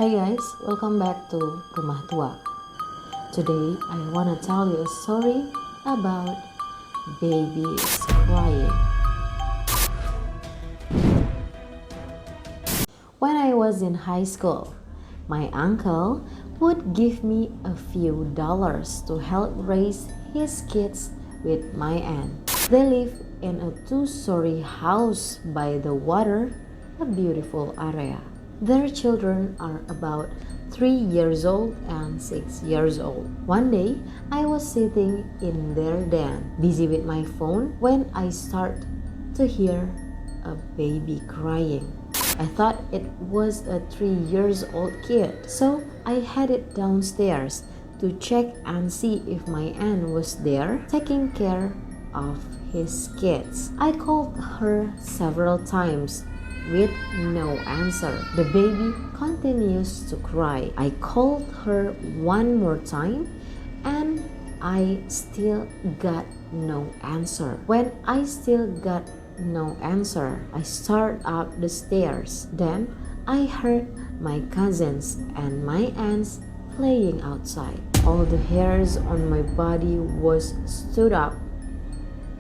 Hi guys, welcome back to Rumah Tua. Today I wanna tell you a story about babies crying. When I was in high school, my uncle would give me a few dollars to help raise his kids with my aunt. They live in a two-story house by the water, a beautiful area. Their children are about 3 years old and 6 years old. One day, I was sitting in their den, busy with my phone, when I start to hear a baby crying. I thought it was a 3 years old kid, so I headed downstairs to check and see if my aunt was there taking care of his kids. I called her several times with no answer. The baby continues to cry. I called her one more time and I still got no answer. When I still got no answer, I started up the stairs. Then I heard my cousins and my aunts playing outside. All the hairs on my body was stood up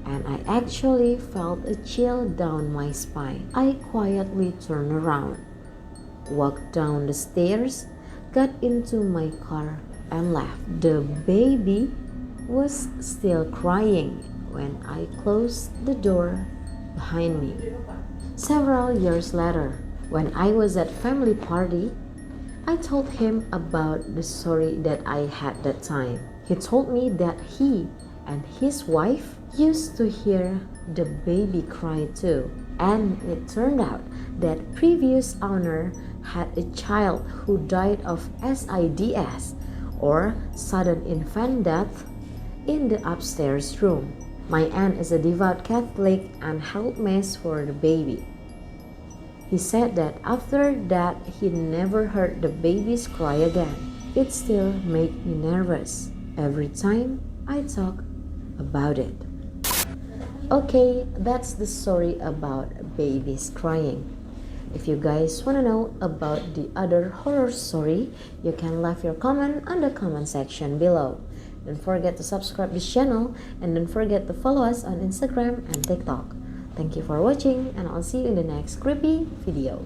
and I actually felt a chill down my spine. I quietly turned around, walked down the stairs, got into my car and left. The baby was still crying when I closed the door behind me. Several years later, when I was at family party, I told him about the story that I had that time. He told me that he and his wife used to hear the baby cry too, and it turned out that previous owner had a child who died of SIDS, or sudden infant death, in the upstairs room. My aunt is a devout Catholic and held mass for the baby. He said that after that he never heard the babies cry again. It still made me nervous every time I talk about it. Okay, that's the story about babies crying. If you guys want to know about the other horror story, you can leave your comment on the comment section below. Don't forget to subscribe this channel and don't forget to follow us on Instagram and TikTok. Thank you for watching and I'll see you in the next creepy video.